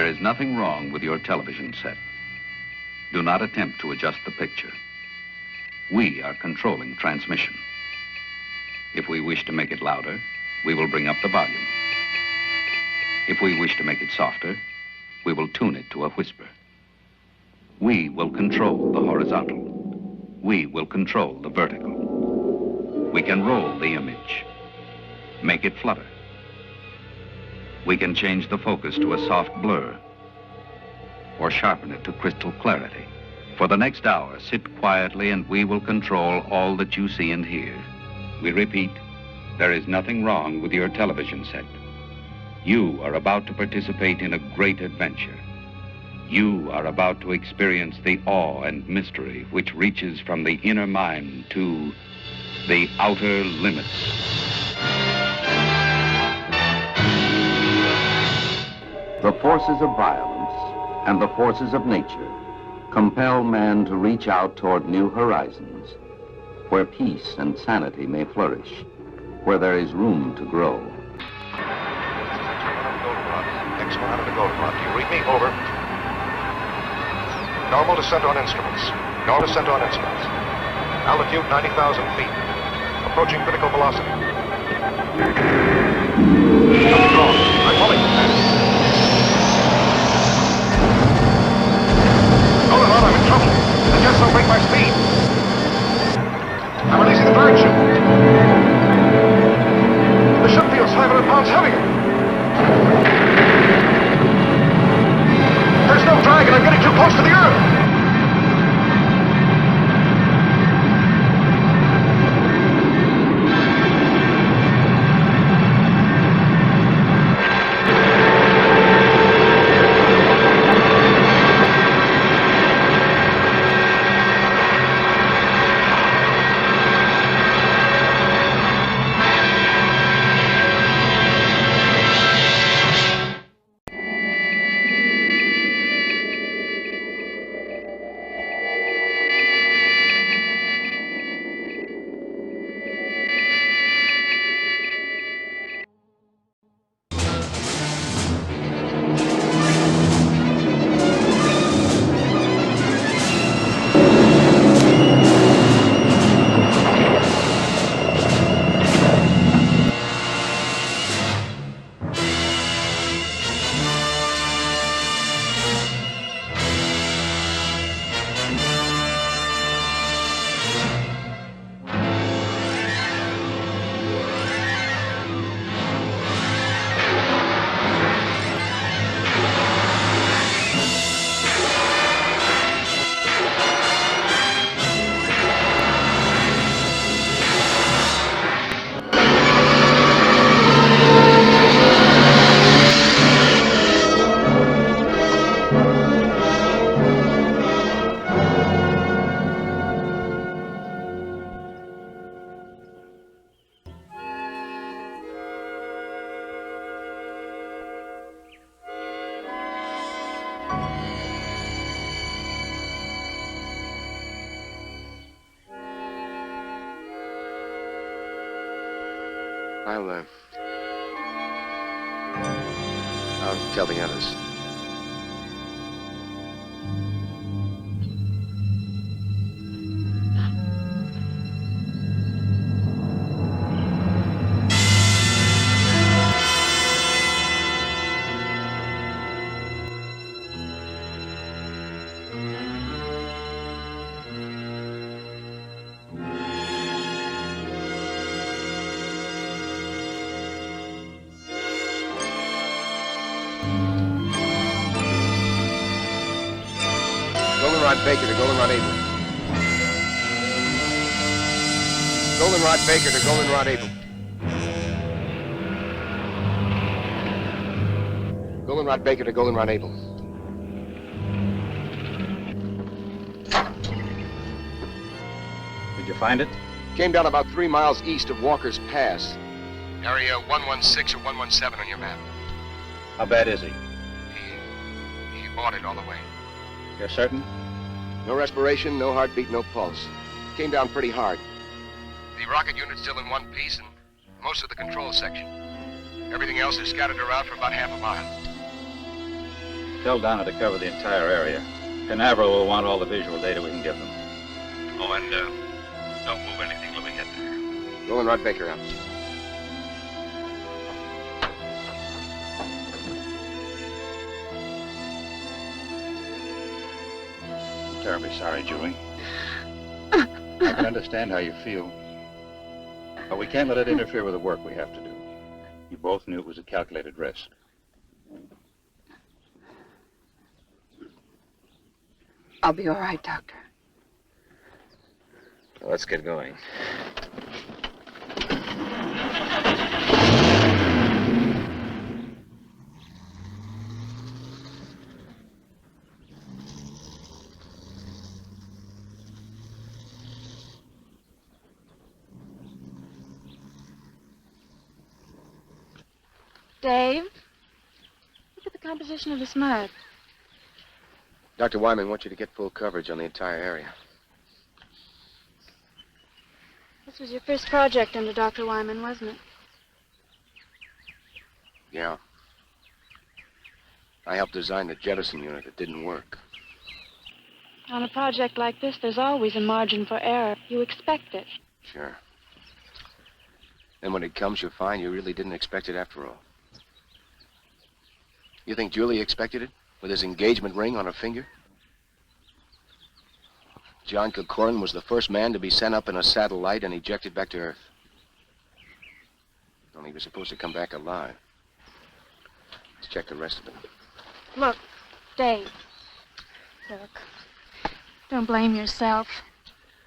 There is nothing wrong with your television set. Do not attempt to adjust the picture. We are controlling transmission. If we wish to make it louder, we will bring up the volume. If we wish to make it softer, we will tune it to a whisper. We will control the horizontal. We will control the vertical. We can roll the image, make it flutter. We can change the focus to a soft blur or sharpen it to crystal clarity. For the next hour, sit quietly and we will control all that you see and hear. We repeat, there is nothing wrong with your television set. You are about to participate in a great adventure. You are about to experience the awe and mystery which reaches from the inner mind to the outer limits. The forces of violence and the forces of nature compel man to reach out toward new horizons, where peace and sanity may flourish, where there is room to grow. X100 to Goldenrod. Do you read me? Over. Normal descent on instruments. Normal descent on instruments. Altitude 90,000 feet. Approaching critical velocity. Control. I'm pulling. Goldenrod, I'm in trouble. The jets don't break my speed. I'm releasing the drag chute. The ship feels 500 pounds heavier. There's no drag and I'm getting too close to the Earth. I'll tell the others. Goldenrod Baker to Goldenrod Able. Goldenrod Baker to Goldenrod Able. Goldenrod Baker to Goldenrod Able. Did you find it? Came down about 3 miles east of Walker's Pass. Area 116 or 117 on your map. How bad is he? He bought it all the way. You're certain? No respiration, no heartbeat, no pulse. Came down pretty hard. The rocket unit's still in one piece and most of the control section. Everything else is scattered around for about half a mile. Tell Donna to cover the entire area. Canaveral will want all the visual data we can give them. Oh, and don't move anything till we get there. Roland Rod Baker out. I'm terribly sorry, Julie. I can understand how you feel. But we can't let it interfere with the work we have to do. You both knew it was a calculated risk. I'll be all right, Doctor. Well, let's get going. Dave, look at the composition of this mud. Dr. Wyman wants you to get full coverage on the entire area. This was your first project under Dr. Wyman, wasn't it? Yeah. I helped design the jettison unit. It didn't work. On a project like this, there's always a margin for error. You expect it. Sure. Then when it comes, you'll find you really didn't expect it after all. You think Julie expected it? With his engagement ring on her finger? John Kilcorin was the first man to be sent up in a satellite and ejected back to Earth. Only he was supposed to come back alive. Let's check the rest of it. Look, Dave. Look. Don't blame yourself.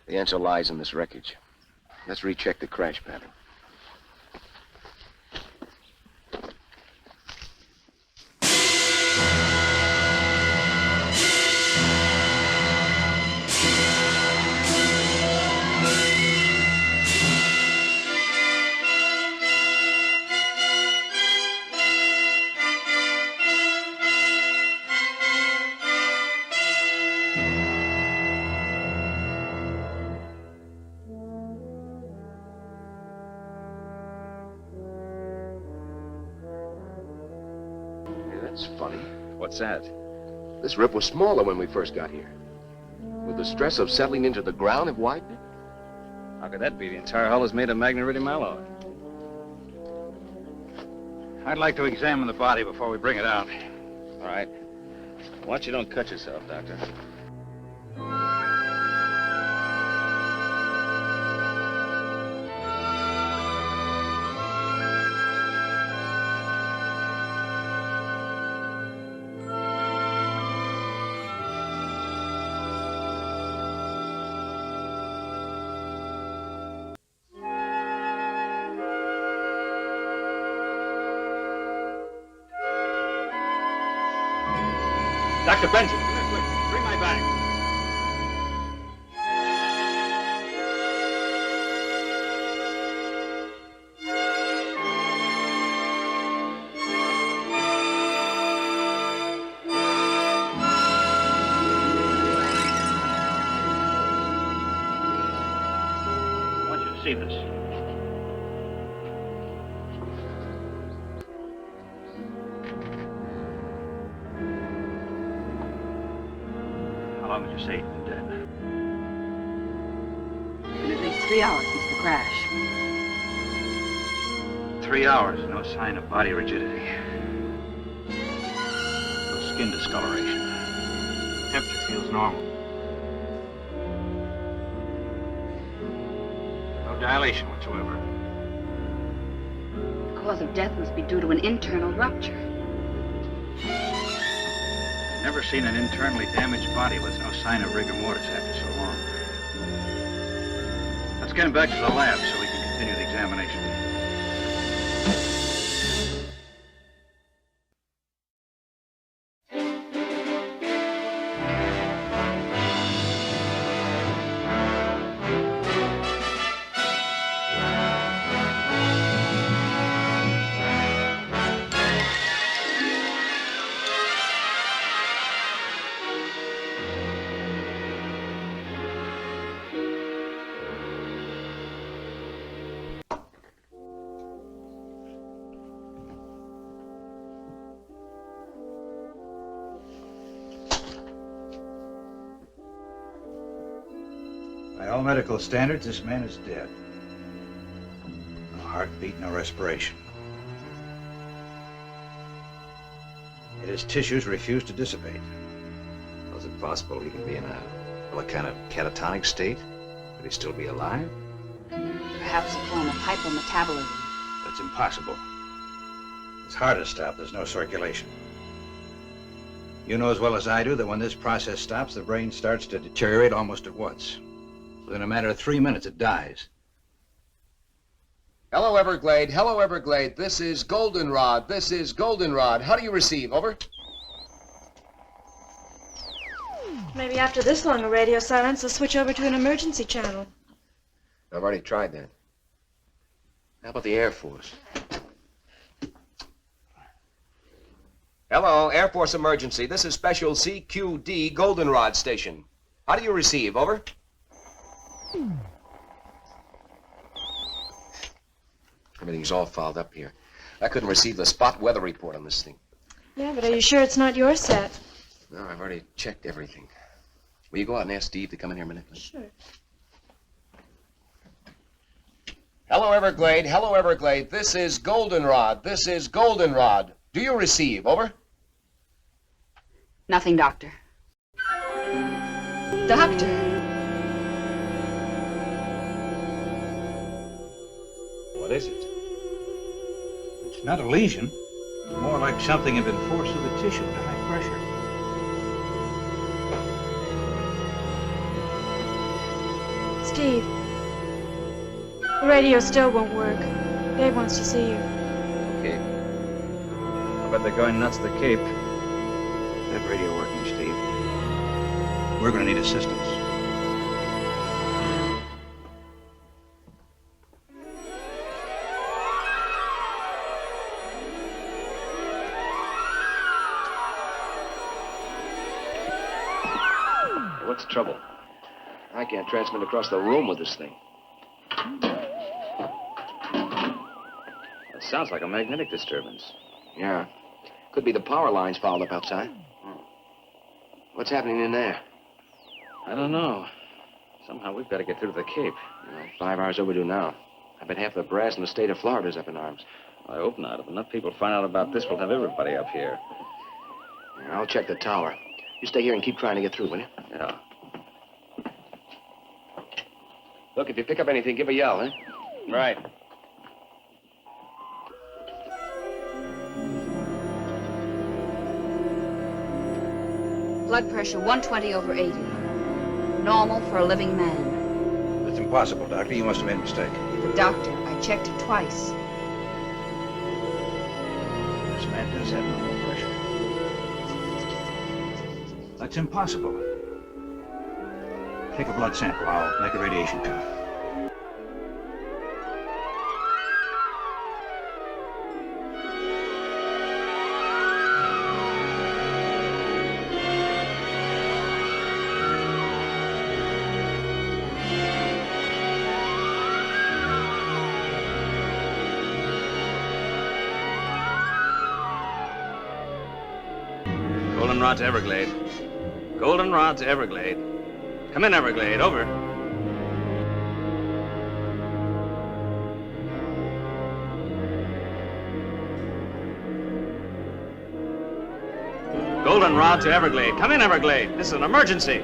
The answer lies in this wreckage. Let's recheck the crash pattern. That's funny. What's that? This rip was smaller when we first got here. Would the stress of settling into the ground have widened it? How could that be? The entire hull is made of magneridium alloy. I'd like to examine the body before we bring it out. All right. Watch you don't cut yourself, Doctor. Dr. Benson, come here quick. Bring my bag. I want you to see this. How long would you say he'd been dead? Been at least 3 hours since the crash. 3 hours, no sign of body rigidity. No skin discoloration. Temperature feels normal. No dilation whatsoever. The cause of death must be due to an internal rupture. Never seen an internally damaged body with no sign of rigor mortis after so long. Let's get him back to the lab so we can continue the examination. By all medical standards, this man is dead. No heartbeat, no respiration. Yet his tissues refuse to dissipate. Was it possible he could be in a kind of catatonic state? Could he still be alive? Perhaps a form of hypometabolism. That's impossible. His heart has stopped. There's no circulation. You know as well as I do that when this process stops, the brain starts to deteriorate almost at once. Within a matter of 3 minutes, it dies. Hello, Everglade. Hello, Everglade. This is Goldenrod. This is Goldenrod. How do you receive? Over. Maybe after this long a radio silence, they'll switch over to an emergency channel. I've already tried that. How about the Air Force? Hello, Air Force emergency. This is Special CQD Goldenrod Station. How do you receive? Over. Everything's all fouled up here. I couldn't receive the spot weather report on this thing. Yeah, but are you sure it's not your set? No, I've already checked everything. Will you go out and ask Steve to come in here a minute, please? Sure. Hello, Everglade. Hello, Everglade. This is Goldenrod. This is Goldenrod. Do you receive? Over. Nothing, Doctor. Doctor! What is it? It's not a lesion. It's more like something had been forced through the tissue at high pressure. Steve, the radio still won't work. Dave wants to see you. Okay. I bet they're going nuts at the Cape. That radio working, Steve. We're going to need assistance. What's the trouble? I can't transmit across the room with this thing. It sounds like a magnetic disturbance. Yeah. Could be the power lines fouled up outside. What's happening in there? I don't know. Somehow we've got to get through to the Cape. 5 hours overdue now. I bet half the brass in the state of Florida's up in arms. I hope not. If enough people find out about this, we'll have everybody up here. Yeah, I'll check the tower. You stay here and keep trying to get through, will you? Yeah. Look, if you pick up anything, give a yell, eh? Right. Blood pressure 120/80. Normal for a living man. It's impossible, Doctor. You must have made a mistake. But doctor, I checked it twice. This man does have normal pressure. That's impossible. Take a blood sample. I'll make a radiation cuff. Goldenrod to Everglade. Goldenrod to Everglade. Come in, Everglade. Over. Goldenrod to Everglade. Come in, Everglade. This is an emergency.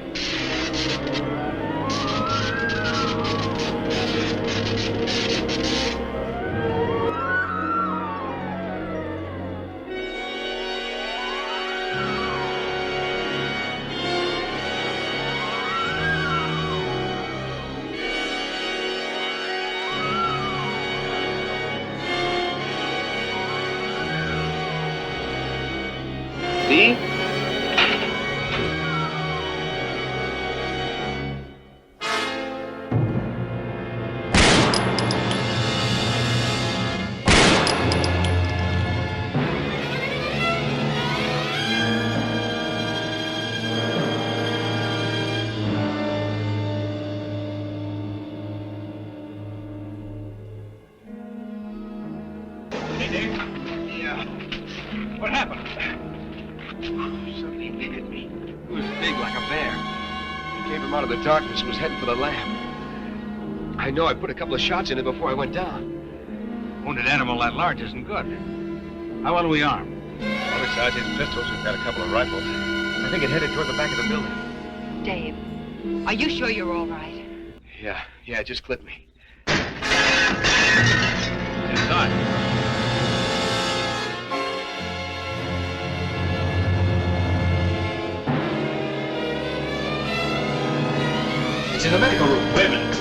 Steve? Yeah. What happened? Something hit me. It was big like a bear. Came from out of the darkness and was heading for the lab. I know. I put a couple of shots in it before I went down. Wounded animal that large isn't good. How well are we armed? Well, besides his pistols, we've got a couple of rifles. I think it headed toward the back of the building. Dave, are you sure you're all right? Yeah, it just clipped me. Inside. It's in the medical room. Wait a minute.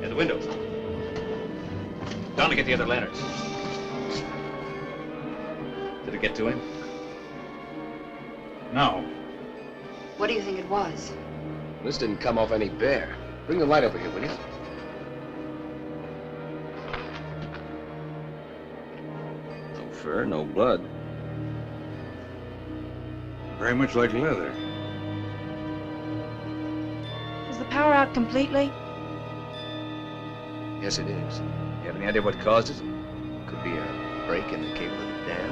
At the window. Down to get the other lanterns. Did it get to him? No. What do you think it was? This didn't come off any bear. Bring the light over here, will you? No fur, no blood. Very much like leather. Is the power out completely? Yes, it is. You have any idea what caused it? Could be a break in the cable of the dam,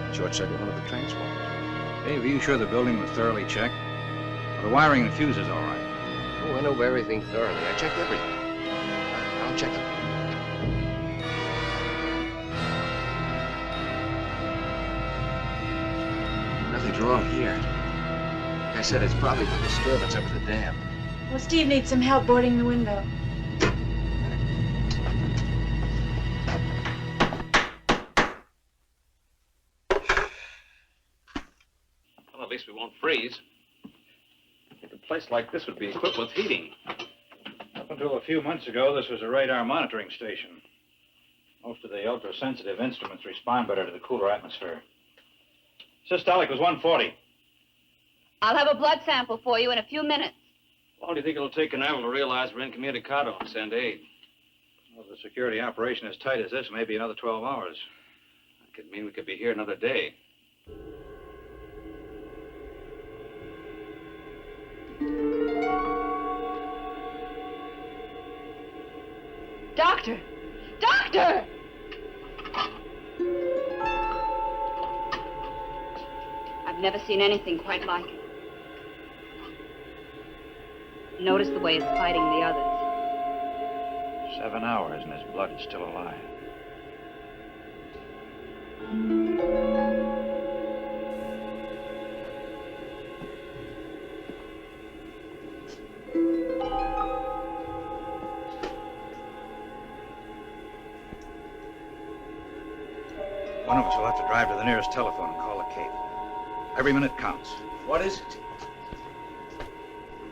or short circuit one of the transformers. Dave, are you sure the building was thoroughly checked? Well, the wiring and the fuse is all right. Oh, I know everything thoroughly. I checked everything. I'll check it. Nothing's wrong here. Like I said, it's probably the disturbance over the dam. Well, Steve needs some help boarding the window. Well, at least we won't freeze. A place like this would be equipped with heating. Up until a few months ago, this was a radar monitoring station. Most of the ultra-sensitive instruments respond better to the cooler atmosphere. Systolic was 140. I'll have a blood sample for you in a few minutes. How long do you think it'll take an animal to realize we're incommunicado and send aid? Well, if the security operation is tight as this, maybe another 12 hours. That could mean we could be here another day. Doctor! Doctor! I've never seen anything quite like it. Notice the way it's fighting the others. 7 hours and his blood is still alive. One of us will have to drive to the nearest telephone and call the Cape. Every minute counts. What is it?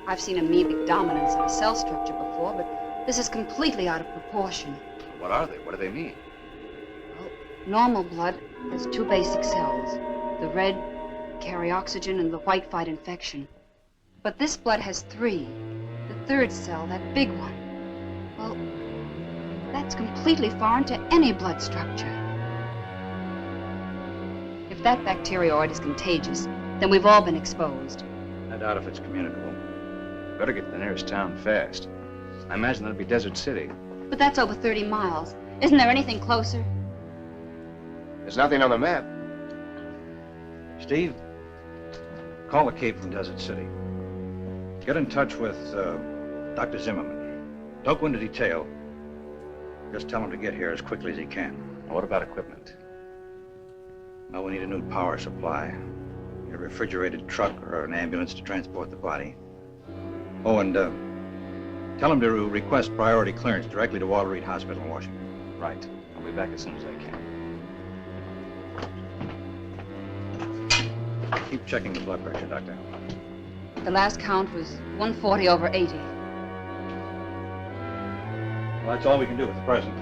I've seen amoebic dominance of a cell structure before, but this is completely out of proportion. What are they? What do they mean? Well, normal blood has two basic cells. The red carry oxygen and the white fight infection. But this blood has three. The third cell, that big one, well, that's completely foreign to any blood structure. If that bacterioid is contagious, then we've all been exposed. I doubt if it's communicable. Better get to the nearest town fast. I imagine that'll be Desert City. But that's over 30 miles. Isn't there anything closer? There's nothing on the map. Steve, call the Cape from Desert City. Get in touch with Dr. Zimmerman. Don't go into detail. Just tell him to get here as quickly as he can. What about equipment? Well, we need a new power supply. A refrigerated truck or an ambulance to transport the body. Oh, and tell him to request priority clearance directly to Walter Reed Hospital in Washington. Right. I'll be back as soon as I can. Keep checking the blood pressure, Doctor. The last count was 140/80. Well, that's all we can do at the present.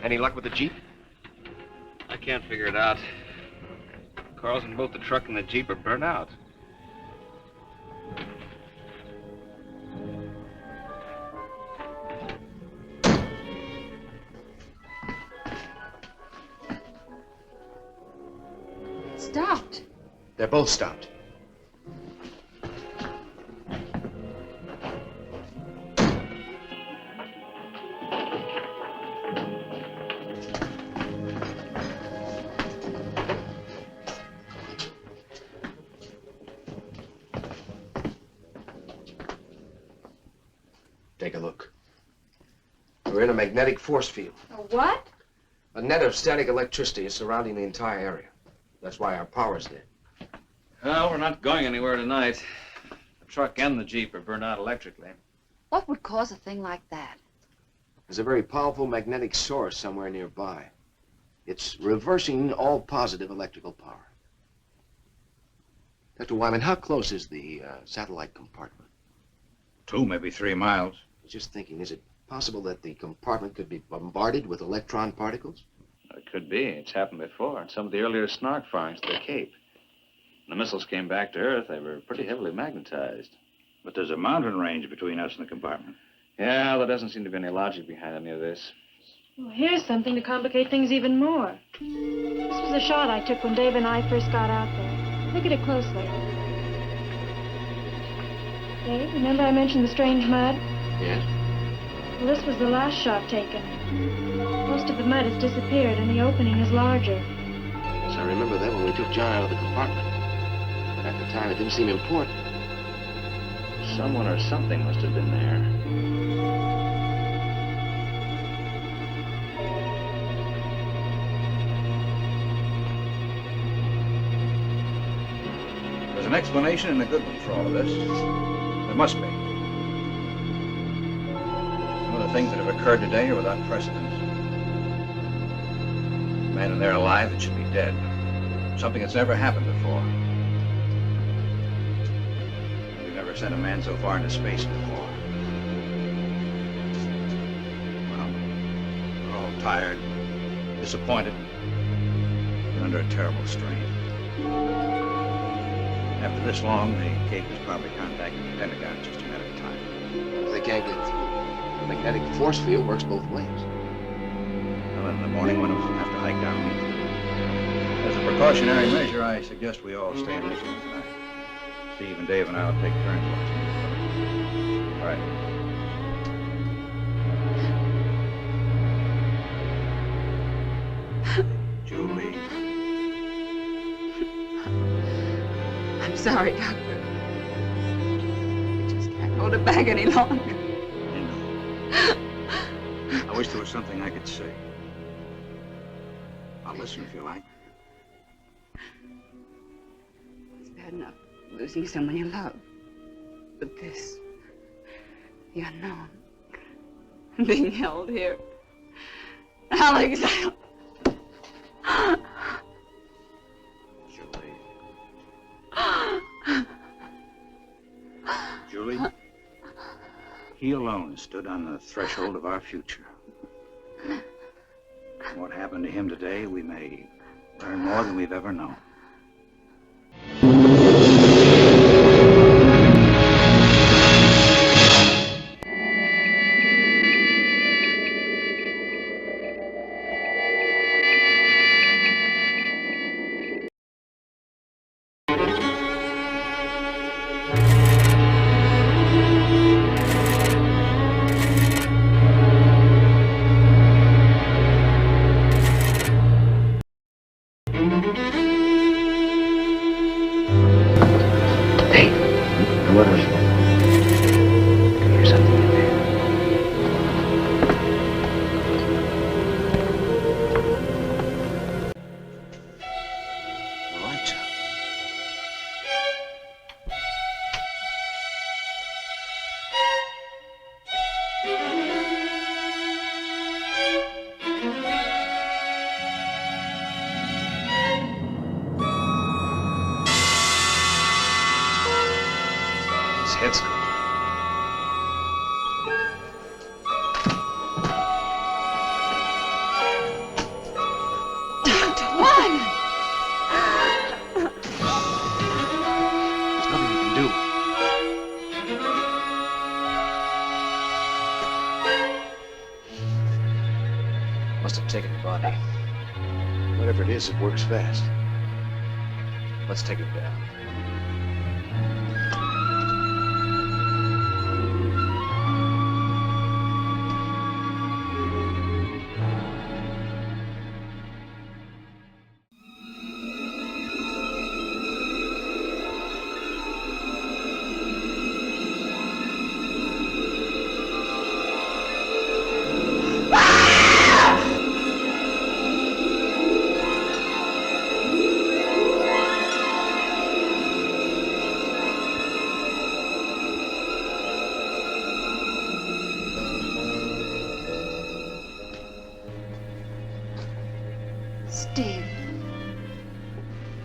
Any luck with the Jeep? I can't figure it out. Cars in both the truck and the Jeep are burnt out. Stopped. They're both stopped. Take a look. We're in a magnetic force field. A what? A net of static electricity is surrounding the entire area. That's why our power's dead. Well, we're not going anywhere tonight. The truck and the Jeep are burned out electrically. What would cause a thing like that? There's a very powerful magnetic source somewhere nearby. It's reversing all positive electrical power. Dr. Wyman, how close is the satellite compartment? 2, maybe 3 miles. I was just thinking, is it possible that the compartment could be bombarded with electron particles? It could be. It's happened before in some of the earlier snark firings to the Cape. When the missiles came back to Earth, they were pretty heavily magnetized. But there's a mountain range between us and the compartment. Yeah, there doesn't seem to be any logic behind any of this. Well, here's something to complicate things even more. This was a shot I took when Dave and I first got out there. Look at it closely. Dave, remember I mentioned the strange mud? Yes. Well, this was the last shot taken. Most of the mud has disappeared and the opening is larger. Yes, I remember that when we took John out of the compartment. But at the time, it didn't seem important. Someone or something must have been there. There's an explanation and a good one for all of this. There must be. Some of the things that have occurred today are without precedent. A man in there alive that should be dead. Something that's never happened before. We've never sent a man so far into space before. Well, we're all tired, disappointed, and under a terrible strain. After this long, the Cape is probably contacting the Pentagon. It's just a matter of time. If they can't get through, the magnetic force field works both ways. Well, in the morning, one of us will have to hike down and meet them. As a precautionary measure, I suggest we all stay in this room tonight. Steve and Dave and I will take turns watching each other. All right. Julie. I'm sorry, Doctor. We just can't hold it back any longer. I know. I wish there was something I could say. I'll listen if you like. It's bad enough losing someone you love. But this, the unknown, being held here. Alex, Julie, he alone stood on the threshold of our future. What happened to him today, we may learn more than we've ever known. Must have taken your body. Whatever it is, it works fast. Let's take it down. Steve,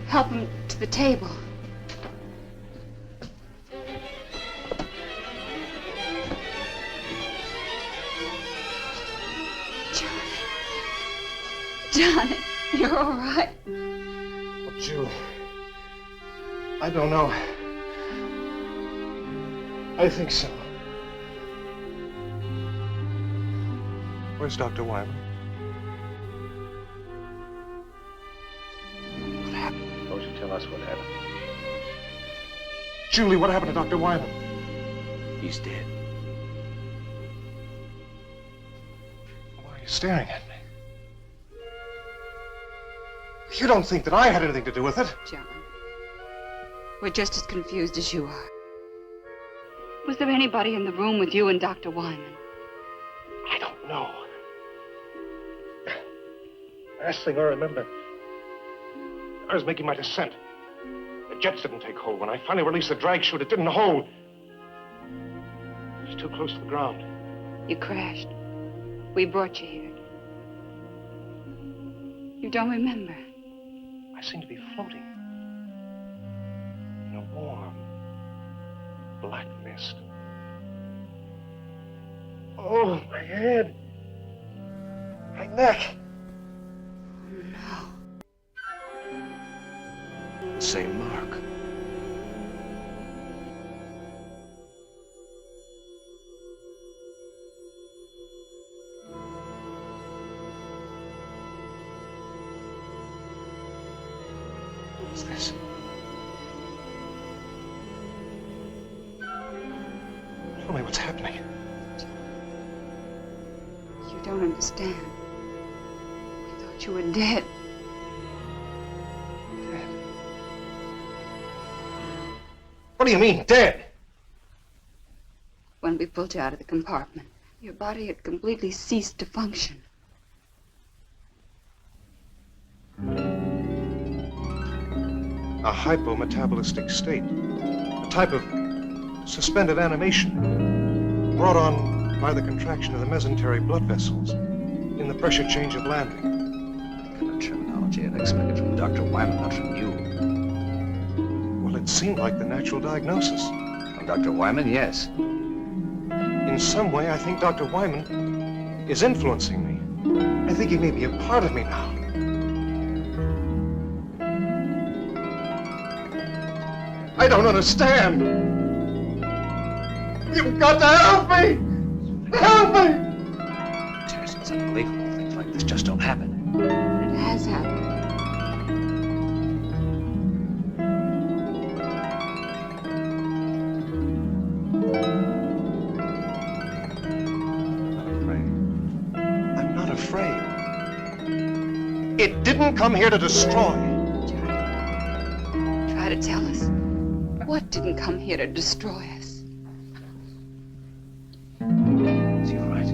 help him to the table. Johnny, you're all right. Oh, Julie. I don't know. I think so. Where's Dr. Wyman? What happened? Suppose you tell us what happened. Julie, what happened to Dr. Wyman? He's dead. Why are you staring at me? You don't think that I had anything to do with it? John, we're just as confused as you are. Was there anybody in the room with you and Dr. Wyman? I don't know. Last thing I remember, I was making my descent. The jets didn't take hold. When I finally released the drag chute, it didn't hold. It was too close to the ground. You crashed. We brought you here. You don't remember? I seemed to be floating in a warm, black mist. Oh, my head. My neck. Same mark. What's this? Tell me what's happening. You don't understand. We thought you were dead. What do you mean, dead? When we pulled you out of the compartment, your body had completely ceased to function. A hypometabolistic state. A type of suspended animation brought on by the contraction of the mesenteric blood vessels in the pressure change of landing. What kind of terminology I'd expected from Dr. Wyman, not from you. Well, it seemed like the natural diagnosis. From Dr. Wyman, yes. In some way, I think Dr. Wyman is influencing me. I think he may be a part of me now. I don't understand. You've got to help me! Help me! Terrence, it's unbelievable. Things like this just don't happen. It has happened. I'm not afraid. It didn't come here to destroy. Johnny, try to tell us. What didn't come here to destroy us? Is he all right?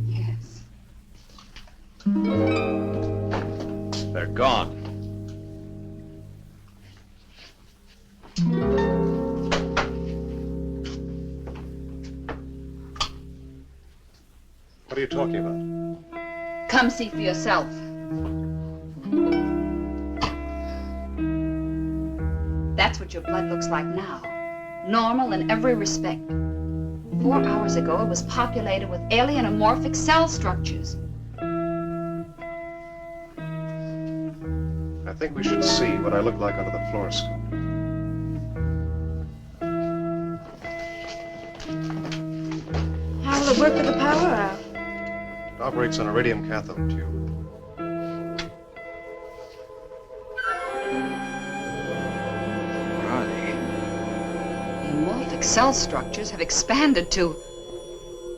Yes. They're gone. What are you talking about? Come see for yourself. That's what your blood looks like now. Normal in every respect. 4 hours ago, it was populated with alien amorphic cell structures. I think we should see what I look like under the fluoroscope. will it work with the power out? It operates on a radium cathode tube. What are they? The amorphic cell structures have expanded to...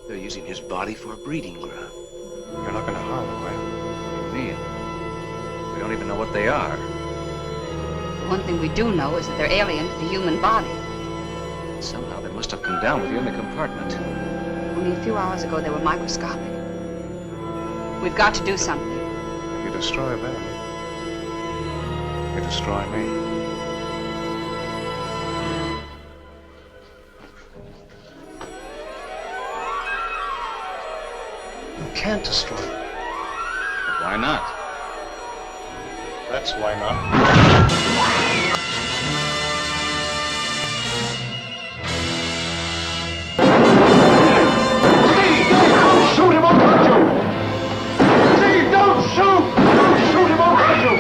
They're using his body for a breeding ground. You're not going to harm him, are you? What do you mean? We don't even know what they are. One thing we do know is that they're alien to the human body. Somehow they must have come down with you in the compartment. Only a few hours ago, they were microscopic. We've got to do something. If you destroy them, you destroy me. You can't destroy them. But why not? That's why not. Shoot him, I'll hurt you! Steve, don't shoot! Don't shoot him, I'll hurt you!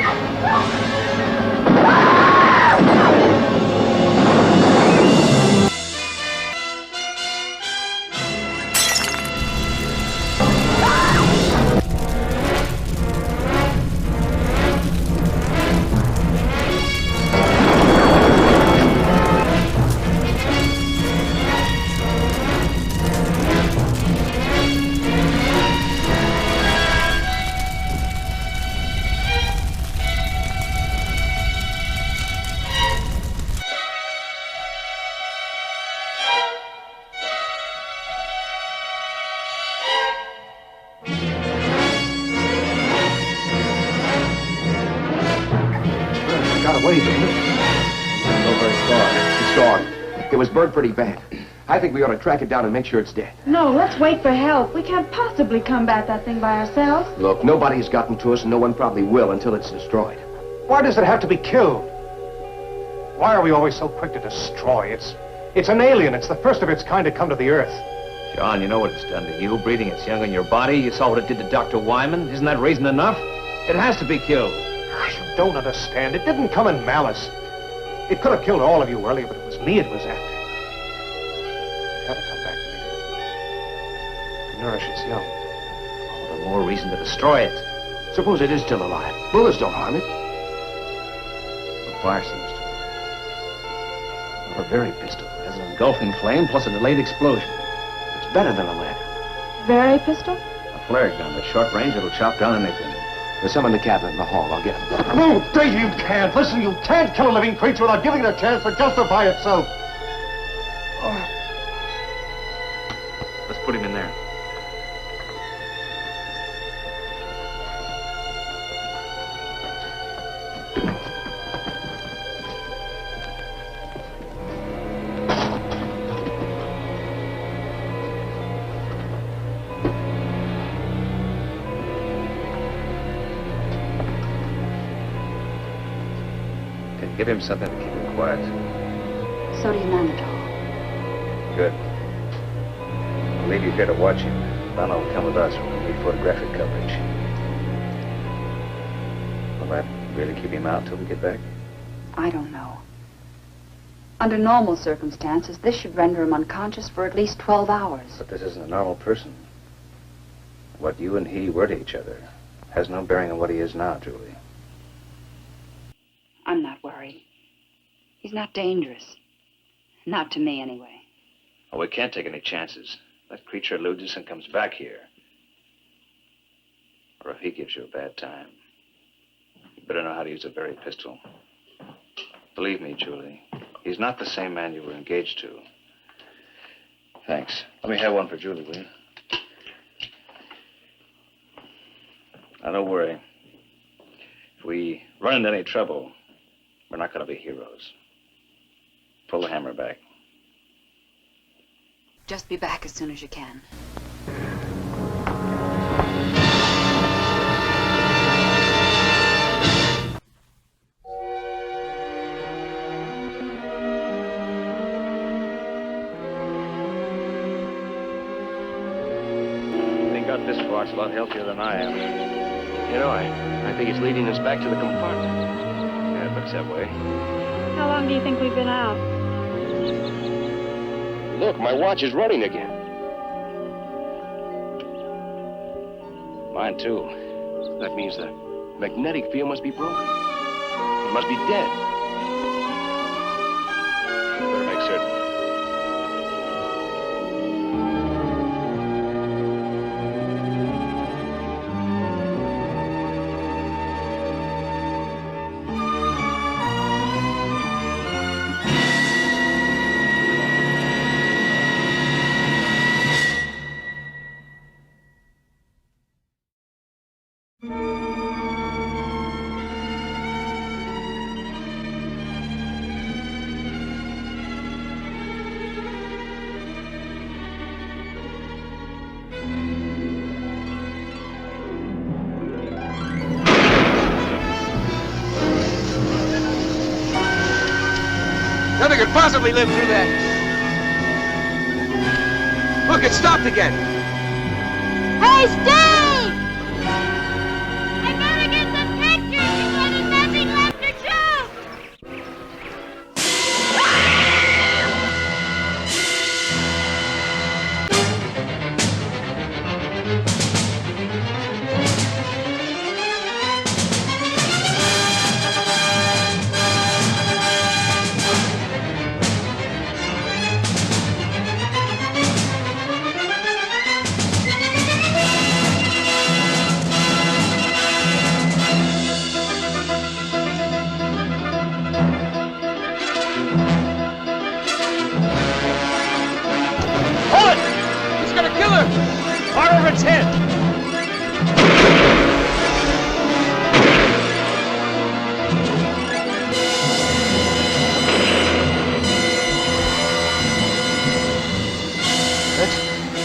It was burned pretty bad. I think we ought to track it down and make sure it's dead. No, let's wait for help. We can't possibly combat that thing by ourselves. Look, nobody's gotten to us, and no one probably will until it's destroyed. Why does it have to be killed? Why are we always so quick to destroy? It's an alien. It's the first of its kind to come to the Earth. John, you know what it's done to you, breathing its young in your body. You saw what it did to Dr. Wyman. Isn't that reason enough? It has to be killed. You don't understand. It didn't come in malice. It could have killed all of you earlier, but it was me it was after. It had to come back to me. To nourish its young. All the more reason to destroy it. Suppose it is still alive. Bullets don't harm it. The fire seems to. Our very pistol has an engulfing flame plus a delayed explosion. It's better than a lead. Very pistol? A flare gun at short range, it'll chop down anything. There's some in the cabinet in the hall. I'll get them. No, Daisy, you can't. Listen, you can't kill a living creature without giving it a chance to justify itself. Let's put him in there. Give him something to keep him quiet. Sodium mannitol. Good. I'll leave you here to watch him. Donna will come with us when we need photographic coverage. Will that really keep him out till we get back? I don't know. Under normal circumstances, this should render him unconscious for at least 12 hours. But this isn't a normal person. What you and he were to each other has no bearing on what he is now, Julie. I'm not worried. He's not dangerous. Not to me, anyway. Oh, we can't take any chances. That creature eludes us and comes back here. Or if he gives you a bad time, you better know how to use a very pistol. Believe me, Julie, he's not the same man you were engaged to. Thanks. Let me have one for Julie, will you? Now, don't worry. If we run into any trouble, we're not going to be heroes. Pull the hammer back. Just be back as soon as you can. He got this far. It's a lot healthier than I am. You know, I think it's leading us back to the compartment. Yeah, it looks that way. How long do you think we've been out? Look, my watch is running again. Mine, too. That means the magnetic field must be broken. It must be dead. Better make certain. Nothing could possibly live through that. Look, it stopped again. Hey, Steve! I better get some pictures before there's nothing left to shoot! Far over its head.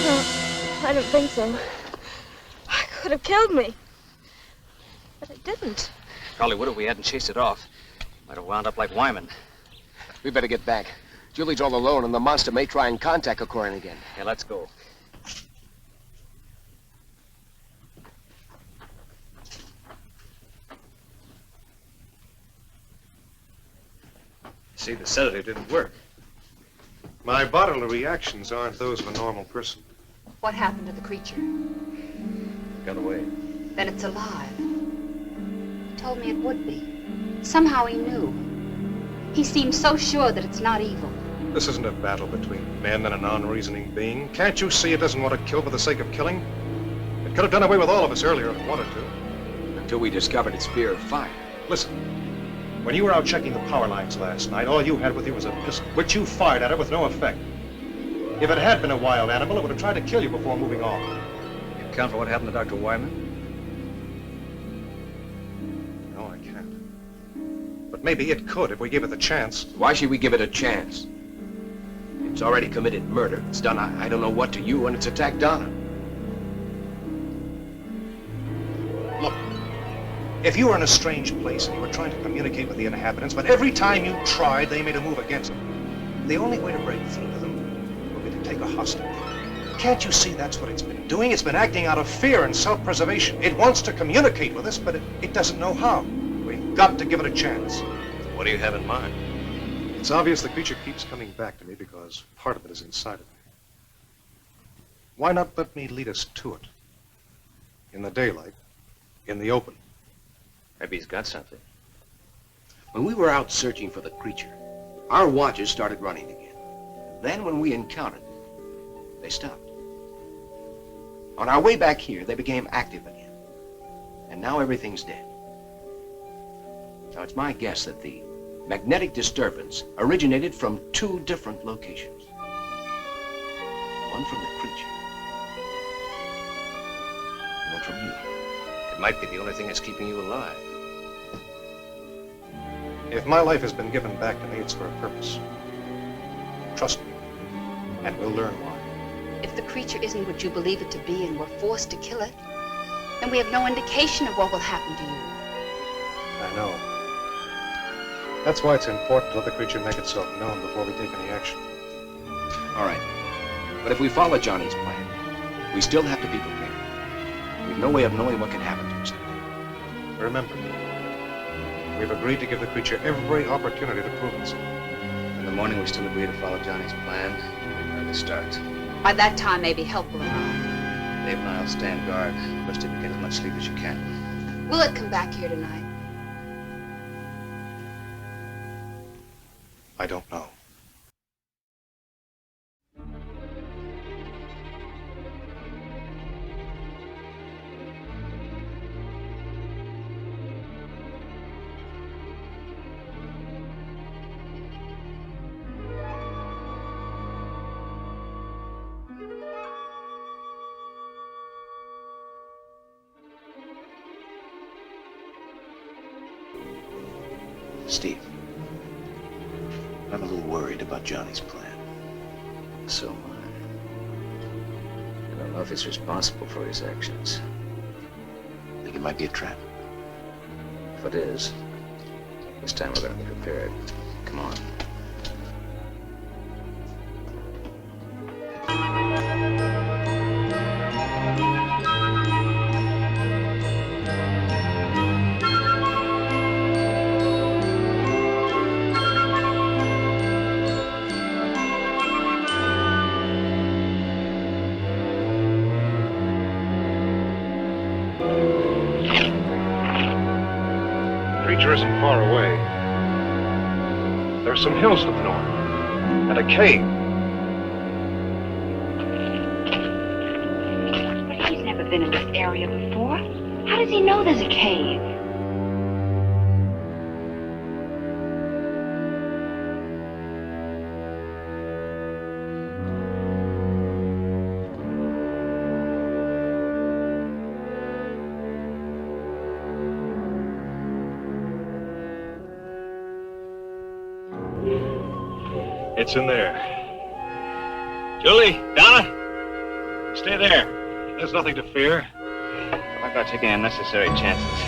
No, I don't think so. It could have killed me. But it didn't. Probably would if we hadn't chased it off. Might have wound up like Wyman. We better get back. Julie's all alone, and the monster may try and contact O'Corin again. Yeah, let's go. See, the sedative didn't work. My bodily reactions aren't those of a normal person. What happened to the creature? Got away. Then it's alive. He told me it would be. Somehow he knew. He seems so sure that it's not evil. This isn't a battle between men and a non-reasoning being. Can't you see it doesn't want to kill for the sake of killing? It could have done away with all of us earlier if it wanted to. Until we discovered its fear of fire. Listen. When you were out checking the power lines last night, all you had with you was a pistol, which you fired at it with no effect. If it had been a wild animal, it would have tried to kill you before moving on. You account for what happened to Dr. Wyman? No, I can't. But maybe it could if we gave it the chance. Why should we give it a chance? It's already committed murder. It's done I don't know what to you, and it's attacked Donna. Look, if you were in a strange place and you were trying to communicate with the inhabitants, but every time you tried, they made a move against them, the only way to break through to them would be to take a hostage. Can't you see that's what it's been doing? It's been acting out of fear and self-preservation. It wants to communicate with us, but it doesn't know how. We've got to give it a chance. What do you have in mind? It's obvious the creature keeps coming back to me because part of it is inside of me. Why not let me lead us to it? In the daylight, in the open. Maybe he's got something. When we were out searching for the creature, our watches started running again. Then when we encountered it, they stopped. On our way back here, they became active again. And now everything's dead. Now, it's my guess that the magnetic disturbance originated from two different locations. One from the creature, and then from you. It might be the only thing that's keeping you alive. If my life has been given back to me, it's for a purpose. Trust me, and we'll learn why. If the creature isn't what you believe it to be and we're forced to kill it, then we have no indication of what will happen to you. I know. That's why it's important to let the creature make itself known before we take any action. All right. But if we follow Johnny's plan, we still have to be prepared. We've no way of knowing what can happen to us. Remember, we've agreed to give the creature every opportunity to prove itself. In the morning, we still agree to follow Johnny's plan. We're going to start. By that time, maybe help will arrive. Dave and I'll stand guard. Best if you get as much sleep as you can. Will it come back here tonight? I don't know. Steve, I'm a little worried about Johnny's plan. So am I. I don't know if he's responsible for his actions. Think it might be a trap? If it is, this time we're going to be prepared. Come on. Creature isn't far away. There's some hills to the north, and a cave. But he's never been in this area before. How does he know there's a cave? It's in there. Julie, Donna, stay there. There's nothing to fear. I'm not taking unnecessary chances.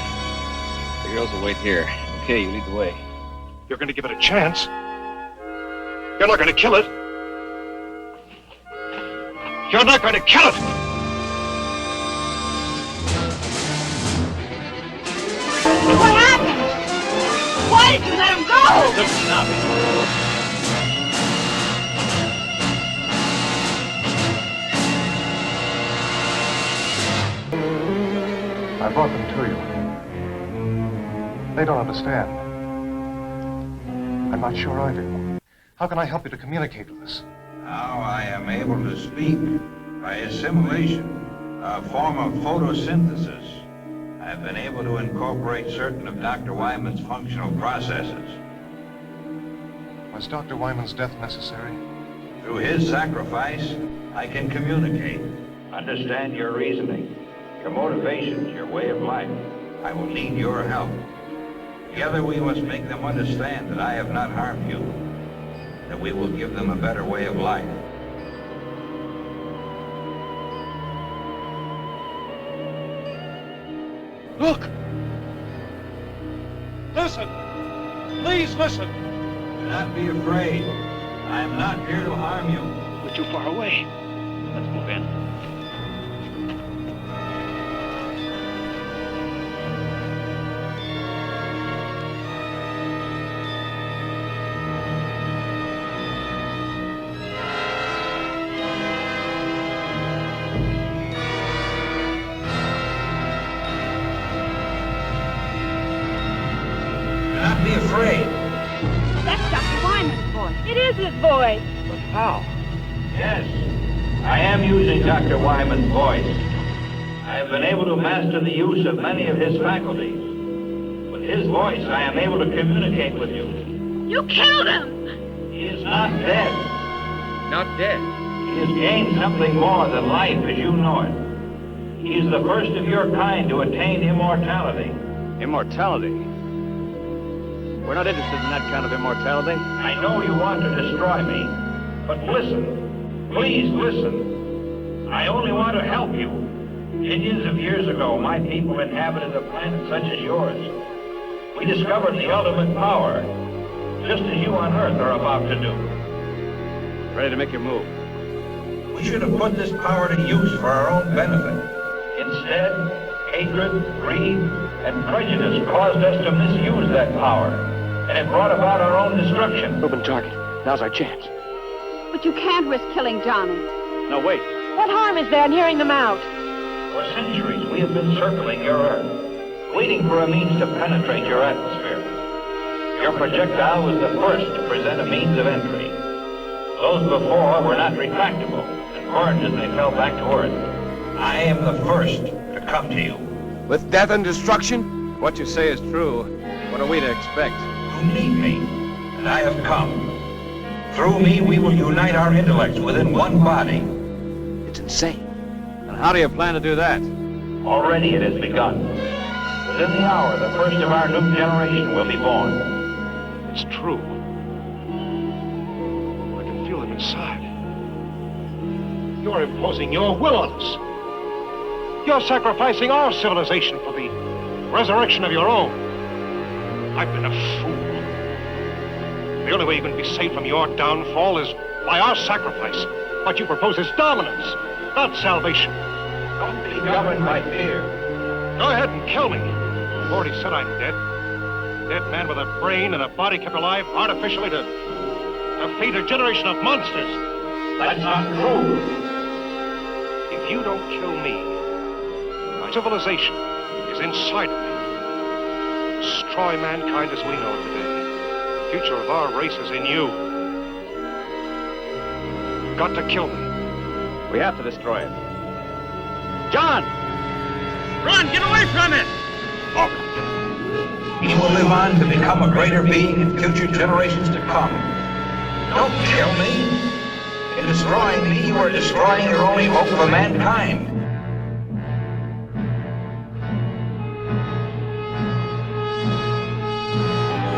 The girls will wait here. Okay, you lead the way. You're going to give it a chance. You're not going to kill it. You're not going to kill it. What happened? Why did you let him go? Listen, now. I brought them to you. They don't understand. I'm not sure I do. How can I help you to communicate with us? Now I am able to speak by assimilation, a form of photosynthesis. I've been able to incorporate certain of Dr. Wyman's functional processes. Was Dr. Wyman's death necessary? Through his sacrifice, I can communicate, understand your reasoning, your motivations, your way of life. I will need your help. Together we must make them understand that I have not harmed you, that we will give them a better way of life. Look! Listen! Please listen! Do not be afraid. I am not here to harm you. We're too far away. Let's move in. Be afraid. That's Dr. Wyman's voice. It is his voice. But how? Yes, I am using Dr. Wyman's voice. I have been able to master the use of many of his faculties. With his voice, I am able to communicate with you. You killed him. He is not dead. Not dead. He has gained something more than life as you know it. He is the first of your kind to attain immortality. Immortality? We're not interested in that kind of immortality. I know you want to destroy me, but listen. Please listen. I only want to help you. Millions of years ago, my people inhabited a planet such as yours. We discovered the ultimate power, just as you on Earth are about to do. Ready to make your move. We should have put this power to use for our own benefit. Instead, hatred, greed, and prejudice caused us to misuse that power. And it brought about our own destruction. Open target. Now's our chance. But you can't risk killing Johnny. No, wait. What harm is there in hearing them out? For centuries, we have been circling your Earth, waiting for a means to penetrate your atmosphere. Your projectile was the first to present a means of entry. Those before were not retractable and burned as they fell back to Earth. I am the first to come to you. With death and destruction? What you say is true. What are we to expect? You need me, and I have come. Through me, we will unite our intellects within one body. It's insane. And how do you plan to do that? Already it has begun. Within the hour, the first of our new generation will be born. It's true. I can feel it inside. You're imposing your will on us. You're sacrificing our civilization for the resurrection of your own. I've been a fool. The only way you can be saved from your downfall is by our sacrifice. What you propose is dominance, not salvation. Don't be governed by fear. Go ahead and kill me. You've already said I'm dead. Dead man with a brain and a body kept alive artificially to feed a generation of monsters. That's not true. If you don't kill me, my civilization is inside of me. Destroy mankind as we know it today. The future of our race is in you. You've got to kill me. We have to destroy it. John! Run! Get away from it! He will live on to become a greater being in future generations to come. Don't kill me. In destroying me, you are destroying your only hope for mankind.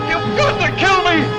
You've got to kill me!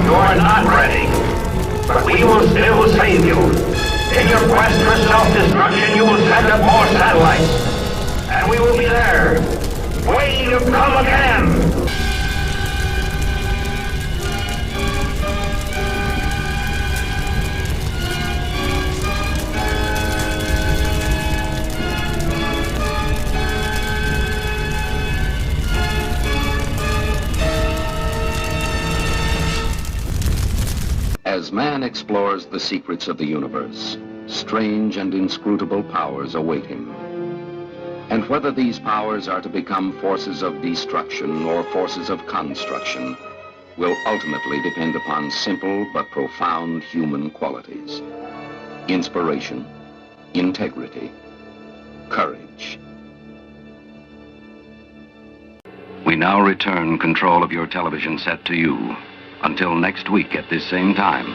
You are not ready, but we will still save you. In your quest for self-destruction, you will send up more satellites, and we will be there, waiting to come again. As man explores the secrets of the universe, strange and inscrutable powers await him. And whether these powers are to become forces of destruction or forces of construction will ultimately depend upon simple but profound human qualities: inspiration, integrity, courage. We now return control of your television set to you. Until next week at this same time,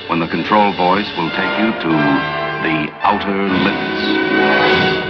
when the control voice will take you to the outer limits.